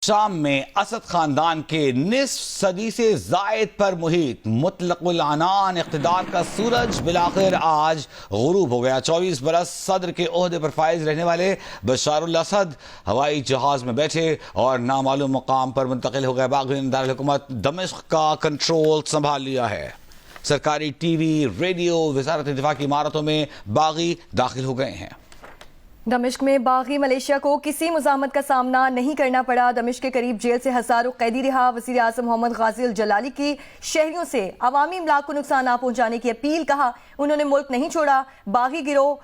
شام میں اسد خاندان کے نصف صدی سے زائد پر محیط مطلق العنان اقتدار کا سورج بالآخر آج غروب ہو گیا۔ 24 برس صدر کے عہدے پر فائز رہنے والے بشار الاسد ہوائی جہاز میں بیٹھے اور نامعلوم مقام پر منتقل ہو گئے۔ باغیوں نے دارالحکومت دمشق کا کنٹرول سنبھال لیا ہے۔ سرکاری ٹی وی، ریڈیو، وزارت دفاع کی عمارتوں میں باغی داخل ہو گئے ہیں۔ دمشق میں باغی ملیشیا کو کسی مزاحمت کا سامنا نہیں کرنا پڑا۔ دمشق کے قریب جیل سے ہزاروں قیدی رہا۔ وزیر اعظم محمد غازی الجلالی کی شہریوں سے عوامی املاک کو نقصان نہ پہنچانے کی اپیل، کہا انہوں نے ملک نہیں چھوڑا۔ باغی گروہ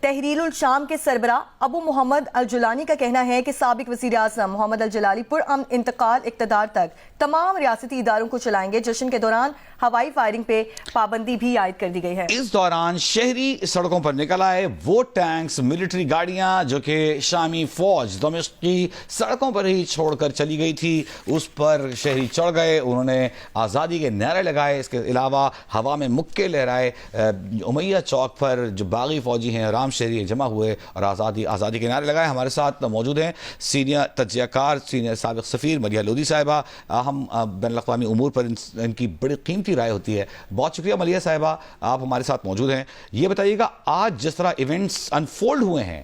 تحریل الشام کے سربراہ ابو محمد الجولانی کا کہنا ہے کہ سابق وزیر اعظم محمد الجلالی پرامن انتقال اقتدار تک تمام ریاستی اداروں کو چلائیں گے۔ جشن کے دوران ہوائی فائرنگ پہ پابندی بھی عائد کر دی گئی ہے۔ اس دوران شہری سڑکوں پر نکل آئے۔ وہ ٹینکس، ملٹری گاڑیاں جو کہ شامی فوج دمشق کی سڑکوں پر ہی چھوڑ کر چلی گئی تھی، اس پر شہری چڑھ گئے۔ انہوں نے آزادی کے نعرے لگائے۔ اس کے علاوہ ہوا میں مکے لہرائے۔ امیہ چوک پر جو باغی فوجی ہیں، رام شہری جمع ہوئے اور آزادی کے نعرے لگائے۔ ہمارے ساتھ موجود ہیں سینئر تجزیہ کار، سینئر سابق سفیر ملیحہ لودھی صاحبہ۔ ہم بین الاقوامی امور پر ان کی بڑی قیمتی رائے ہوتی ہے۔ بہت شکریہ ملیحہ صاحبہ، آپ ہمارے ساتھ موجود ہیں۔ یہ بتائیے گا، آج جس طرح ایونٹس انفولڈ ہوئے ہیں،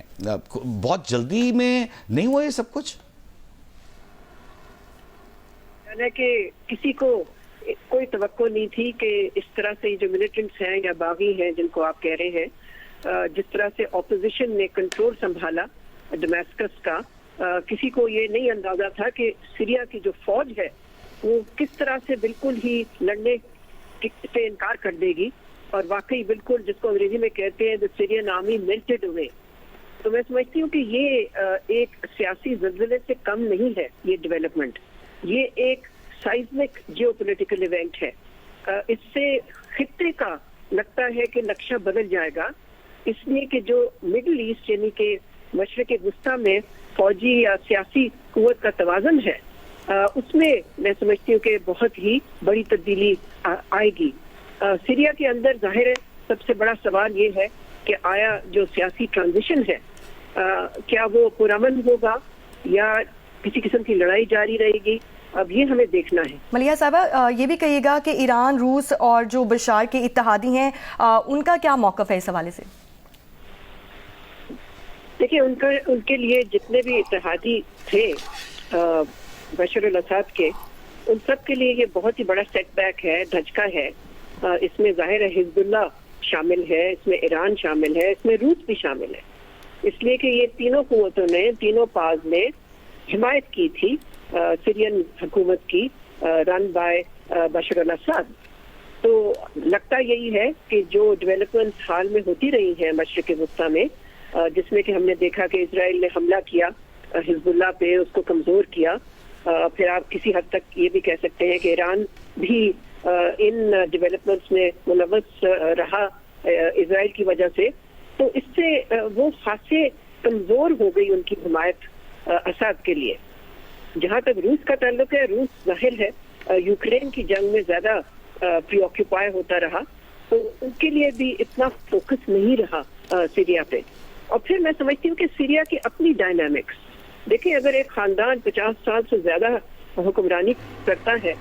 بہت جلدی میں نہیں ہوا یہ سب کچھ؟ یعنی کہ کسی کو کوئی توقع نہیں تھی کہ اس طرح سے جو ملیٹنٹس ہیں یا باغی ہیں جن کو آپ کہہ رہے ہیں، جس طرح سے اپوزیشن نے کنٹرول سنبھالا ڈمیسکس کا، کسی کو یہ نہیں اندازہ تھا کہ سیریا کی جو فوج ہے وہ کس طرح سے بالکل ہی لڑنے سے انکار کر دے گی، اور واقعی بالکل جس کو انگریزی میں کہتے ہیں the Syrian army melted away۔ تو میں سمجھتی ہوں کہ یہ ایک سیاسی زلزلے سے کم نہیں ہے، یہ ڈیولپمنٹ، یہ ایک سائزمک جیو پولیٹیکل ایونٹ ہے۔ اس سے خطے کا لگتا ہے کہ نقشہ بدل جائے گا، اس لیے کہ جو مڈل ایسٹ یعنی کہ مشرق وسطیٰ میں فوجی یا سیاسی قوت کا توازن ہے، اس میں میں سمجھتی ہوں کہ بہت ہی بڑی تبدیلی آئے گی۔ سیریا کے اندر ظاہر ہے سب سے بڑا سوال یہ ہے کہ آیا جو سیاسی ٹرانزیشن ہے کیا وہ پرامن ہوگا یا کسی قسم کی لڑائی جاری رہے گی؟ اب یہ ہمیں دیکھنا ہے۔ ملیحہ صاحبہ، یہ بھی کہیے گا کہ ایران، روس اور جو بشار کے اتحادی ہیں، ان کا کیا موقف ہے اس حوالے سے؟ دیکھیں، ان کے لیے جتنے بھی اتحادی تھے بشار الاسد کے، ان سب کے لیے یہ بہت ہی بڑا سیٹ بیک ہے، دھچکا ہے۔ اس میں ظاہر ہے حزب اللہ شامل ہے، اس میں ایران شامل ہے، اس میں روس بھی شامل ہے، اس لیے کہ یہ تینوں قوتوں نے، تینوں پاز نے حمایت کی تھی سیرین حکومت کی، رن بائی بشار الاسد۔ تو لگتا یہی ہے کہ جو ڈیولپمنٹ حال میں ہوتی رہی ہیں مشرق وسطیٰ میں، جس میں کہ ہم نے دیکھا کہ اسرائیل نے حملہ کیا حزب اللہ پہ، اس کو کمزور کیا، پھر آپ کسی حد تک یہ بھی کہہ سکتے ہیں کہ ایران بھی ان ڈیولپمنٹس میں ملوث رہا اسرائیل کی وجہ سے، تو اس سے وہ خاصے کمزور ہو گئی ان کی حمایت اسد کے لیے۔ جہاں تک روس کا تعلق ہے، روس ظاہر ہے یوکرین کی جنگ میں زیادہ پری آکوپائی ہوتا رہا، تو ان کے لیے بھی اتنا فوکس نہیں رہا سیریا پہ۔ اور پھر میں سمجھتی ہوں کہ سیریا کی اپنی ڈائنامکس دیکھیں، اگر ایک خاندان 50 سال سے زیادہ حکمرانی کرتا ہے،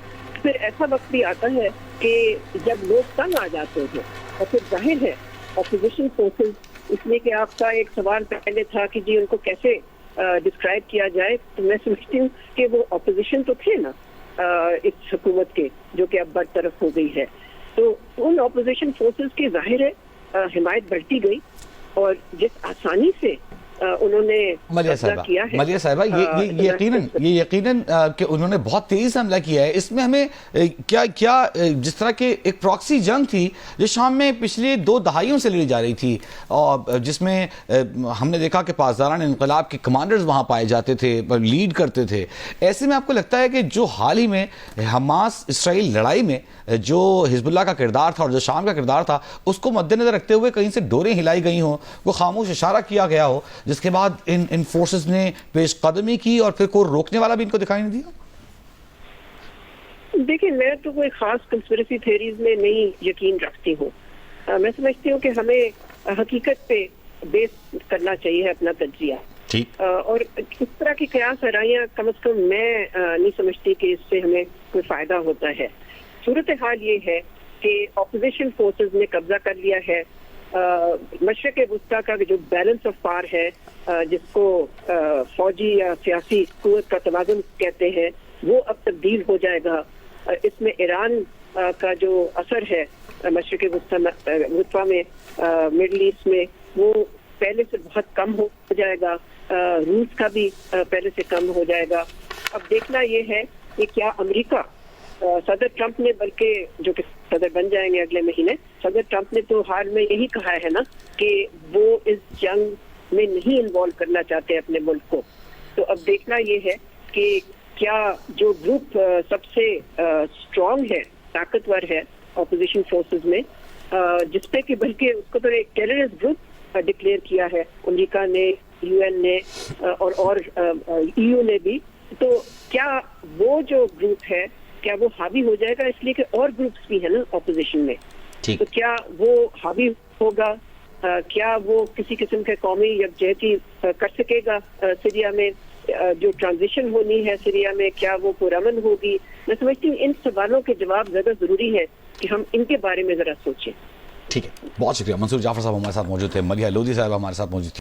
پھر ایسا وقت بھی آتا ہے کہ جب لوگ تنگ آ جاتے ہیں، اور پھر ظاہر ہے اپوزیشن فورسز، اس لیے کہ آپ کا ایک سوال پہلے تھا کہ جی ان کو کیسے ڈسکرائب کیا جائے، تو میں سمجھتی ہوں کہ وہ اپوزیشن تو تھے نا اس حکومت کے، جو کہ اب برطرف ہو گئی ہے، تو ان اپوزیشن فورسز کی ظاہر ہے حمایت بڑھتی گئی، اور جس آسانی سے انہوں نے کیا ہے۔ ملیحہ صاحبہ، یہ یقیناً کہ انہوں نے بہت تیزی سے حملہ کیا ہے، اس میں ہمیں کیا جس طرح کے ایک پراکسی جنگ تھی جو شام میں پچھلے 2 دہائیوں سے لڑی جا رہی تھی، اور جس میں ہم نے دیکھا کہ پاسداران انقلاب کے کمانڈرز وہاں پائے جاتے تھے، لیڈ کرتے تھے، ایسے میں آپ کو لگتا ہے کہ جو حال ہی میں حماس اسرائیل لڑائی میں جو حزب اللہ کا کردار تھا اور جو شام کا کردار تھا، اس کو مد نظر رکھتے ہوئے کہیں سے ڈوریں ہلائی گئی ہوں، وہ خاموش اشارہ کیا گیا ہو، جس کے بعد ان فورسز نے پیش قدمی کی اور پھر کوئی روکنے والا بھی ان کو دکھائی نہیں دیا؟ دیکھیں، میں تو کوئی خاص کنسپریسی تھیریز میں نہیں یقین رکھتی ہوں۔ میں سمجھتی ہوں کہ ہمیں حقیقت پہ بیس کرنا چاہیے اپنا تجزیہ۔ ٹھیک اور اس طرح کی قیاس آرائیاں کم از کم میں نہیں سمجھتی کہ اس سے ہمیں کوئی فائدہ ہوتا ہے. صورتحال یہ ہے کہ اپوزیشن فورسز نے قبضہ کر لیا ہے. مشرق وسطیٰ کا جو بیلنس آف پاور ہے جس کو فوجی یا سیاسی قوت کا توازن کہتے ہیں وہ اب تبدیل ہو جائے گا. اس میں ایران کا جو اثر ہے مشرق وسطیٰ میں مڈل ایسٹ میں وہ پہلے سے بہت کم ہو جائے گا. روس کا بھی پہلے سے کم ہو جائے گا. اب دیکھنا یہ ہے کہ کیا امریکہ صدر ٹرمپ نے بلکہ جو کہ صدر بن جائیں گے اگلے مہینے صدر ٹرمپ نے تو حال میں یہی کہا ہے نا کہ وہ اس جنگ میں نہیں انوالو کرنا چاہتے اپنے ملک کو. تو اب دیکھنا یہ ہے کہ کیا جو گروپ سب سے اسٹرانگ ہے طاقتور ہے اپوزیشن فورسز میں جس پہ کہ بلکہ اس کو تو ایک ٹیررسٹ گروپ ڈکلیئر کیا ہے امریکہ نے یو این نے اور ای یو نے بھی, تو کیا وہ جو گروپ ہے کیا وہ حاوی ہو جائے گا اس لیے کہ اور گروپس بھی ہیں نا اپوزیشن میں, تو کیا وہ حاوی ہوگا, کیا وہ کسی قسم کے قومی یکجہتی کر سکے گا سیریا میں, جو ٹرانزیشن ہونی ہے سیریا میں کیا وہ پرامن ہوگی. میں سمجھتی ہوں ان سوالوں کے جواب زیادہ ضروری ہے کہ ہم ان کے بارے میں ذرا سوچیں. ٹھیک ہے, بہت شکریہ. منصور جعفر صاحب ہمارے ساتھ موجود تھے, ملیحہ لودھی صاحب ہمارے ساتھ موجود تھے.